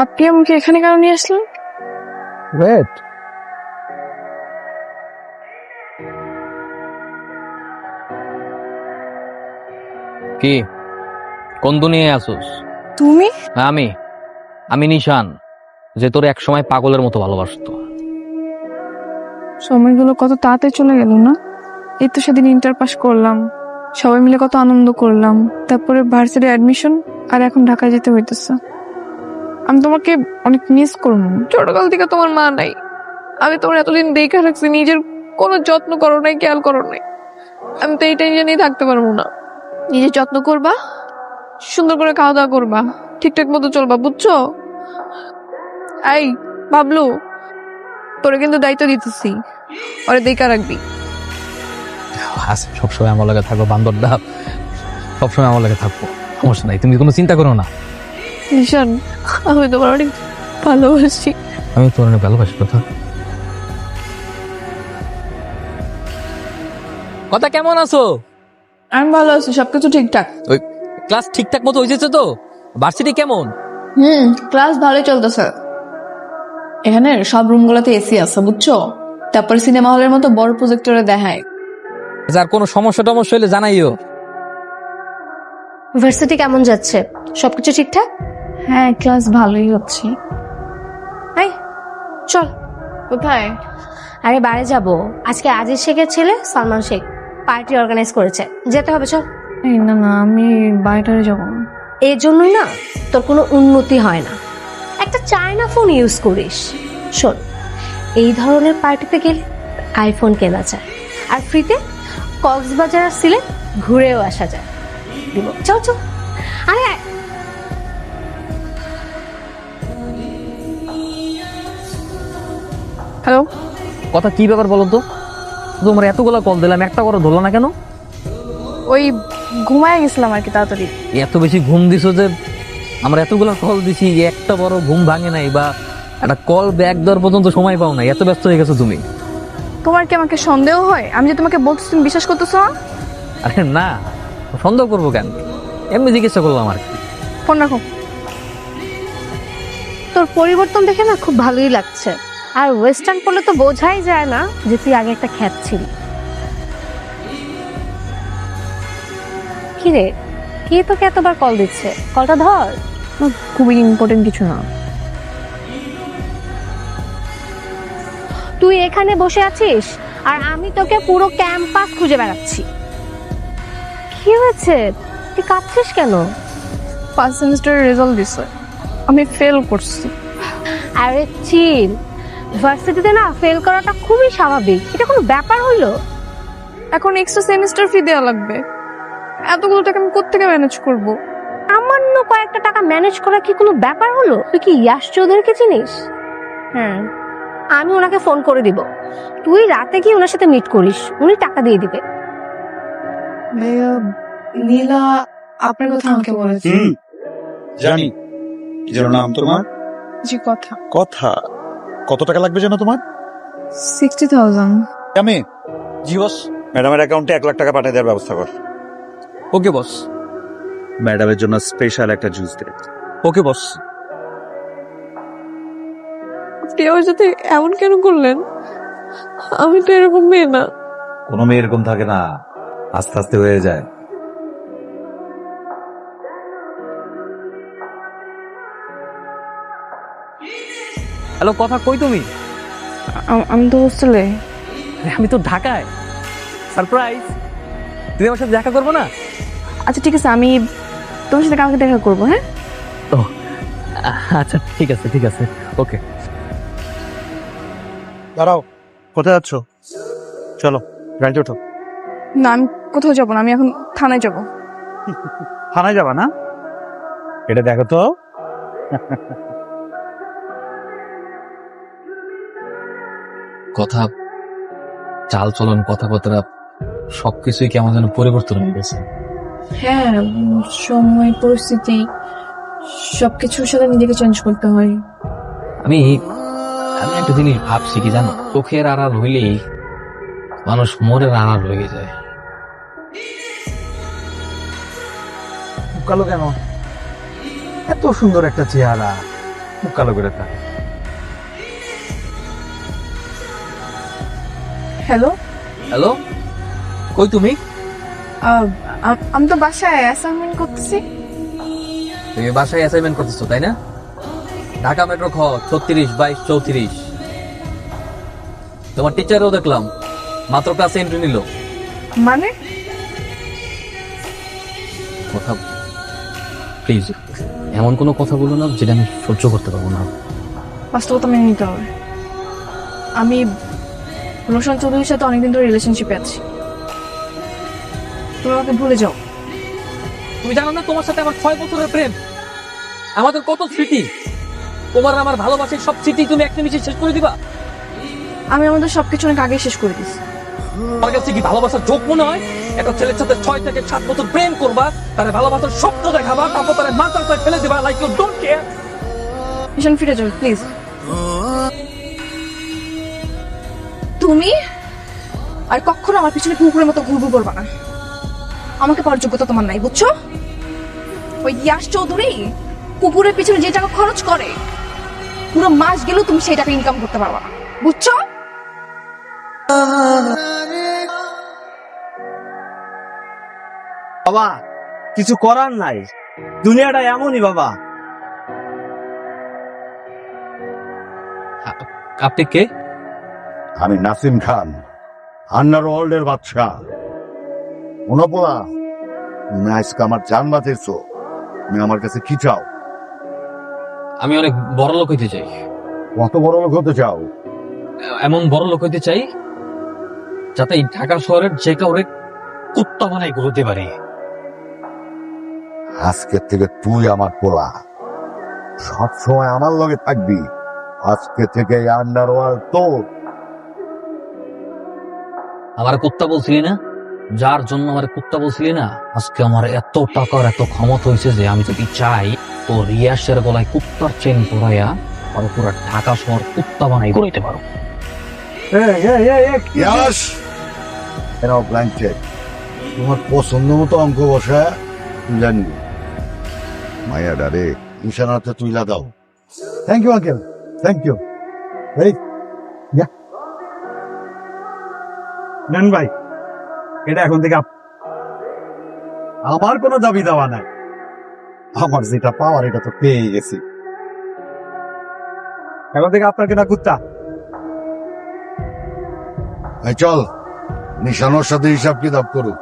আপনি আমাকে এখানে কেন নিয়ে আসলেন? ওয়েট, কি কোন দুনিয়ায় আসোস? তুমি? আমি আমি নিশান, যে তোর এক সময় পাগলের মতো ভালোবাসতো। সময়গুলো কত তাড়াতাড়ি চলে গেল না? এই তো সেদিন ইন্টার পাস করলাম, সবাই মিলে কত আনন্দ করলাম, তারপরে ভার্সিটি অ্যাডমিশন, আর এখন ঢাকায় যেতে হইতেছে। আমি তোমাকে অনেক মিস করব। ছোটকাল থেকে তোমার মা নাই, আমি তোমার এতদিন দেখে রাখছি, নিজের কোনো যত্ন করো নাই, খেয়াল করো নাই। আমি তো এই টেনশন নিয়ে থাকতে পারবো না। নিজের যত্ন করবা, সুন্দর করে খাওয়া দাওয়া করবা, ঠিকঠাক মতো চলবা, বুঝছো? এই বাবলু, তোরে কিন্তু দায়িত্ব দিতেছি, ওরে দেখা রাখবি। সবসময় আমার লাগে থাকবো, বান্দরদা সবসময় আমার লাগে থাকবো, সমস্যা নাই, তুমি কোনো চিন্তা করো না। নিশান, আমি তোমার অনেক ভালোবাসি। আমি তোর অনেক ভালোবাসি। কথা কেমন আছো? আমি ভালো আছি, সবকিছু ঠিকঠাক। ওই ক্লাস ঠিকঠাক মতো হয়েছে তো? ভার্সিটি কেমন? ক্লাস ভালোই চলতেছে। এখানে সব রুমগুলোতে এসি আছে, বুঝছো? তারপর সিনেমা হলের মতো বড় প্রজেক্টরে দেখায়। যার কোনো সমস্যা টমস্যা হলে জানাইও। ভার্সিটি কেমন যাচ্ছে? সবকিছু ঠিকঠাক? হ্যাঁ, ক্লাস ভালোই হচ্ছে। এই চল। কোথায়? আরে বাইরে যাব, আজকে আজিজ শেখের ছেলে সালমান শেখ পার্টি অর্গানাইজ করেছে, যেতে হবে, চল। এই না না, আমি বাইরে যাবো না। এর জন্যই না তোর কোনো উন্নতি হয় না, একটা চায়না ফোন ইউজ করিস। শোন, এই ধরনের পার্টিতে গেলে আইফোন কেনা যায়, আর ফ্রিতে কক্সবাজার আর সিলেট ঘুরেও আসা যায়। দিব, চল চল। আরে হ্যালো, কথা কি ব্যাপার বলো তো? তোমার এতগুলা কল দিলাম, একটা করে ধরলো না কেন? ওই ঘুমায় গেছিলাম আর কি, তাড়াতাড়ি। এত বেশি ঘুম দিছো যে আমরা এতগুলা কল দিছি, একটা বড় ঘুম ভাঙে নাই, বা একটা কল ব্যাক দেওয়ার পর্যন্ত সময় পাও না, এত ব্যস্ত হয়ে গেছো তুমি। তোমার কি আমাকে সন্দেহ হয়? আমি যে তোমাকে বলছি, তুমি বিশ্বাস করতেছো না? আরে না, সন্দেহ করবো কেন, এমনি জিজ্ঞাসা করলাম আর কি। ফোন রাখো। তোর পরিবর্তন দেখে না খুব ভালোই লাগছে, আর ওয়েস্টার্ন পড়লে তো বোঝাই যায় না যে তুই আগে একটা খ্যাত ছিলি। কি রে, কে তোকে এতবার কল দিচ্ছে? কলটা ধর। খুবই ইম্পর্টেন্ট কিছু না। তুই এখানে বসে আছিস আর আমি তোকে পুরো ক্যাম্পাস খুঁজে বেড়াচ্ছি। কি হয়েছে, তুই কাঁদছিস কেন? ফার্স্ট সেমিস্টারের রেজাল্ট দিছে, আমি ফেল করছি। আরে চিল, ভার্সিটিতে না ফেল করাটা খুবই স্বাভাবিক, এটা কোনো ব্যাপার হইলো? এখন এক্সট্রা সেমিস্টার ফি দেওয়া লাগবে, এতগুলো টাকা আমি কোত্থেকে ম্যানেজ করব? সামান্য কয়েকটা টাকা ম্যানেজ করা কি কোনো ব্যাপার হলো? তুই কি ইয়াশ চৌধুরীকে চিনিস? হ্যাঁ, আমি ওনাকে ফোন করে দিব, তুই রাতে গিয়ে ওনার সাথে মিট করিস, উনি টাকা দিয়ে দিবে। ভাইয়া, নীলা আপনার কথা আমাকে বলেছে। জানি। কি যেন নাম তোমার? জি, কথা। কথা। কত টাকা লাগবে যেন তোমার? 60,000। আমি জি বস। ম্যাডামের অ্যাকাউন্টে 1 লাখ টাকা পাঠিয়ে দেওয়ার ব্যবস্থা কর। ওকে বস। ম্যাডামের জন্য স্পেশাল একটা জুস দে। ওকে বস। আপনি আমার সাথে এমন কেন করলেন? আমি তো এরকম মেয়ে না। কোনো মেয়ে এরকম থাকে না, আস্তে আস্তে হয়ে যায়। হ্যালো, কথা কই তুমি? আমি তো হোস্টেলে। আমি তো ঢাকায়। সারপ্রাইজ, তুমি আমার সাথে দেখা করবো না? আচ্ছা ঠিক আছে, আমি তোমার সাথে কালকে দেখা করবো। হ্যাঁ, ও আচ্ছা, ঠিক আছে ঠিক আছে, ওকে। দাঁড়াও, কোথায় যাচ্ছ? চলো গাড়িতে ওঠো। না আমি কোথাও যাবো না, আমি এখন থানায় যাবো। থানায় যাবা না? এটা দেখো তো। কথা, চাল চলন, কথাবার্তা সবকিছুই কেমন যেন পরিবর্তন হয়ে গেছে। হ্যাঁ, সময় পরিস্থিতি সবকিছুর সাথে নিজেকে চেঞ্জ করতে হয়। আমি আমি একটা জিনিস ভাবছি কি জানো, চোখের আড়াল হইলেই মানুষ মনের আড়াল হয়ে যায়। কালো কেন? এত সুন্দর একটা চেহারা, মুখ কালো করে থাক। হ্যালো, হ্যালো, কই তুমি? আমি তো বাসায় অ্যাসাইনমেন্ট করতেছি। তুমি বাসায় অ্যাসাইনমেন্ট করতেছো তাই না? ঢাকা মেট্রো খ 36, 22, 34। তোমার টিচারও দেখলাম মাত্র ক্লাসে এন্ট্রি নিল। মানে কথা প্লিজ এমন কোনো কথা বলো না যেটা আমি সহ্য করতে পারবো না। বাস্তবতা মেনে নিতে হবে। আমি রোশন চৌধুরীর সাথে অনেকদিন ধরে রিলেশনশিপে আছি। তুমি আমাকে ভুলে যাও। তুমি জানো না তোমার সাথে আমার 6 বছরের প্রেম, আমাদের কত স্মৃতি। তোমার আর আমার ভালোবাসার সব স্মৃতি তুমি এক নিমিষে শেষ করে দিবা? আমি আমাদের সবকিছু অনেক আগে শেষ করে দিছি। আমার কাছে কি ভালোবাসার যোগ মনে হয়? একটা ছেলের সাথে 6 থেকে 7 বছর প্রেম করবা, তারে ভালোবাসার স্বপ্ন দেখাবা, তারপর তারে মাথায় ফেলে দিবা like you don't care. Mission ফিরে যাও প্লিজ। তুমি আর কখনো আমার পিছনে কুকুরের মতো ঘুরঘুর করবা না। আমাকে পাওয়ার যোগ্যতা তোমার নাই, বুঝছো? ওই ইয়াশ চৌধুরী কুকুরের পিছনে যে টাকা খরচ করে, পুরো মাস গেলেও তুমি সেই টাকা ইনকাম করতে পারবা না, বুঝছো? বাবা কিছু করার নাই, দুনিয়াটা এমনই বাবা। আপনি কে? আমি নাসিম খান, আন্নার ওয়ার্ল্ডের বাদশাহ। মনোপলা, তুমি আজকে আমার জান বাঁচিয়েছো। তুমি আমার কাছে কি চাও? আমি অনেক বড় লোক হইতে চাই। কত বড় লোক হতে চাও? এমন বড় লোক হইতে চাই যাতে এই ঢাকা শহরের যে কাউরে কুত্তা বানাই ঘুরতে পারে। আজকের থেকে তুই আমার পোলা, সব সময় আমার লগে থাকবি। আজকে থেকে আন্ডার ওয়ার্ল্ড তোর। আমার কুত্তা বলছিলি না? যার জন্য আমার কুত্তা বলছিলি না, আজকে আমার এত টাকার এত ক্ষমতা হয়েছে যে আমি যদি চাই তো রিয়াসের গলায় কুত্তার চেন পরাইয়া আর পুরো ঢাকা শহর কুত্তা বানাই করতে পারো। ইয়াস, এরাও ব্ল্যাঙ্ক চেক। তোমার পছন্দ মতো অঙ্ক বসা তুই জানি মায়া ডারে নিশানাতে তুইলা দাও। Thank you uncle, thank you. নেন ভাই, এটা এখন থেকে আমার কোনো দাবি দাওয়া নাই। আমার যেটা পাওয়ার এটা তো পেয়ে গেছি। এখন থেকে আপনার কেনা কুত্তা। চল নিশানোর সাথে হিসাব কিতাব করুক।